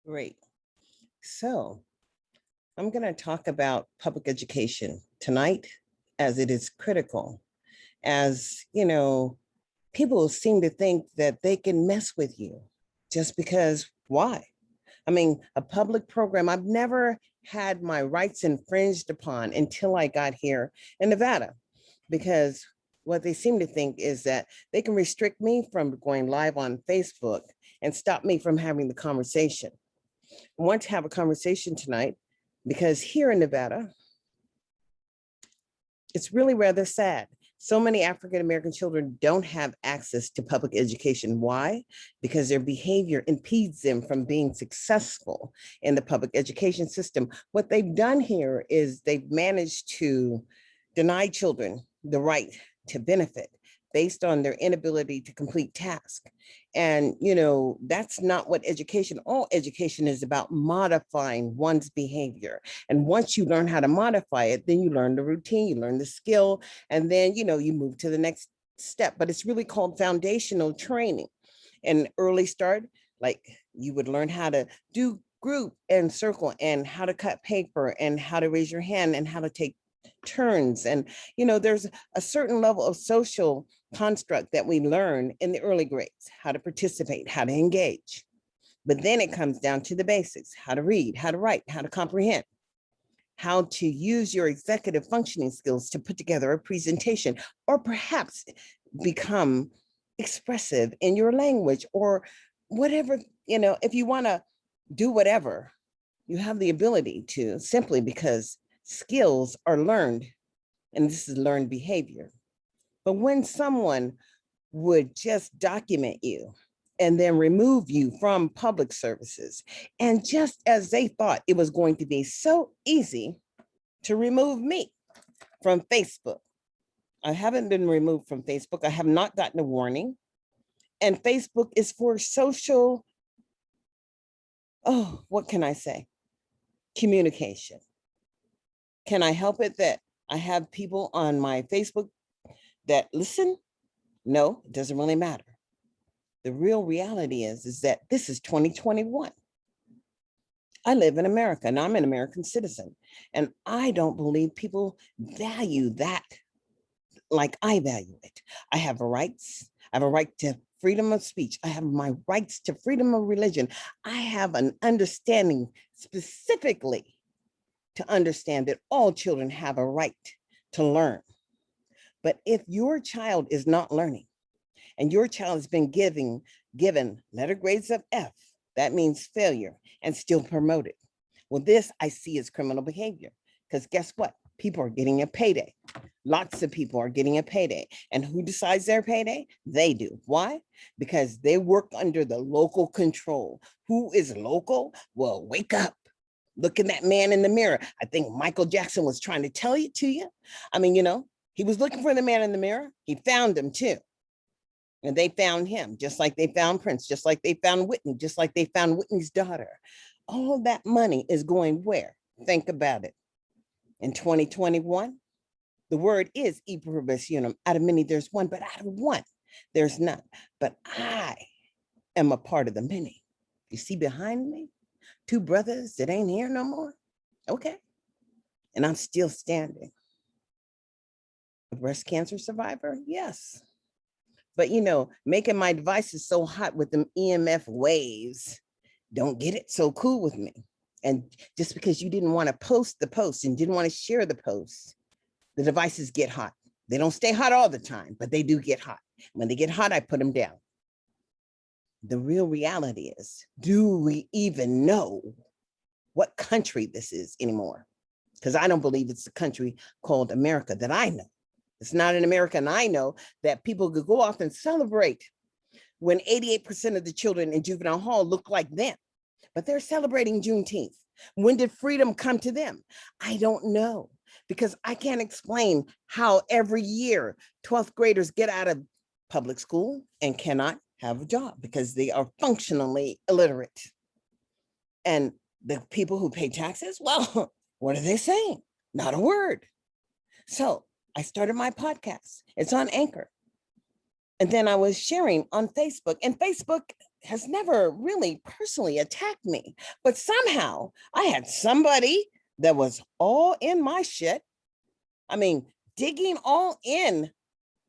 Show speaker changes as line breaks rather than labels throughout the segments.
Great. So I'm going to talk about public education tonight, as it is critical. As you know, people seem to think that they can mess with you just because why? I mean, a public program, I've never had my rights infringed upon until I got here in Nevada, because what they seem to think is that they can restrict me from going live on Facebook and stop me from having the conversation. I want to have a conversation tonight because here in Nevada, it's really rather sad. So many African American children don't have access to public education. Why? Because their behavior impedes them from being successful in the public education system. What they've done here is they've managed to deny children the right to benefit based on their inability to complete tasks. And, that's not what education, all education is about, modifying one's behavior. And once you learn how to modify it, then you learn the routine, you learn the skill, and then, you move to the next step. But it's really called foundational training. And early start, like you would learn how to do group and circle and how to cut paper and how to raise your hand and how to take turns. And, there's a certain level of social construct that we learn in the early grades, how to participate, how to engage. But then it comes down to the basics: how to read, how to write, how to comprehend, how to use your executive functioning skills to put together a presentation, or perhaps become expressive in your language, or whatever, if you want to do whatever, you have the ability to, simply because skills are learned, and this is learned behavior. But when someone would just document you and then remove you from public services, and just as they thought it was going to be so easy to remove me from Facebook, I haven't been removed from Facebook. I have not gotten a warning. And Facebook is for social, what can I say? Communication. Can I help it that I have people on my Facebook that listen? No, it doesn't really matter. The real reality is that this is 2021. I live in America and I'm an American citizen. And I don't believe people value that like I value it. I have rights. I have a right to freedom of speech. I have my rights to freedom of religion. I have an understanding specifically to understand that all children have a right to learn. But if your child is not learning and your child has been given letter grades of F, that means failure, and still promoted. Well, this I see as criminal behavior, because guess what? People are getting a payday. Lots of people are getting a payday. And who decides their payday? They do. Why? Because they work under the local control. Who is local? Well, wake up. Look at that man in the mirror. I think Michael Jackson was trying to tell it to you. I mean, he was looking for the man in the mirror. He found him too. And they found him, just like they found Prince, just like they found Whitney, just like they found Whitney's daughter. All that money is going where? Think about it. In 2021, the word is e pluribus unum. Out of many, there's one, but out of one, there's none. But I am a part of the many. You see behind me? Two brothers that ain't here no more. Okay. And I'm still standing. A breast cancer survivor? Yes. But making my devices so hot with them EMF waves, don't get it so cool with me. And just because you didn't want to post the post and didn't want to share the post, the devices get hot. They don't stay hot all the time, but they do get hot. When they get hot, I put them down. The real reality is, do we even know what country this is anymore? Because I don't believe it's a country called America that I know. It's not an America, and I know that people could go off and celebrate when 88% of the children in juvenile hall look like them, but they're celebrating Juneteenth. When did freedom come to them? I don't know, because I can't explain how every year 12th graders get out of public school and cannot have a job because they are functionally illiterate. And the people who pay taxes, well, what are they saying? Not a word. So I started my podcast. It's on Anchor. And then I was sharing on Facebook. And Facebook has never really personally attacked me, but somehow I had somebody that was all in my shit. I mean, digging all in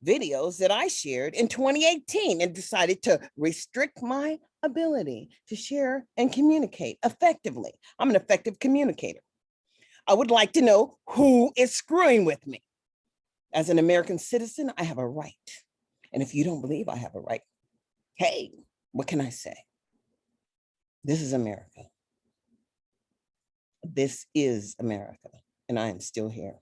videos that I shared in 2018 and decided to restrict my ability to share and communicate effectively. I'm an effective communicator. I would like to know who is screwing with me. As an American citizen, I have a right. And if you don't believe I have a right, hey, what can I say? This is America. This is America, and I am still here.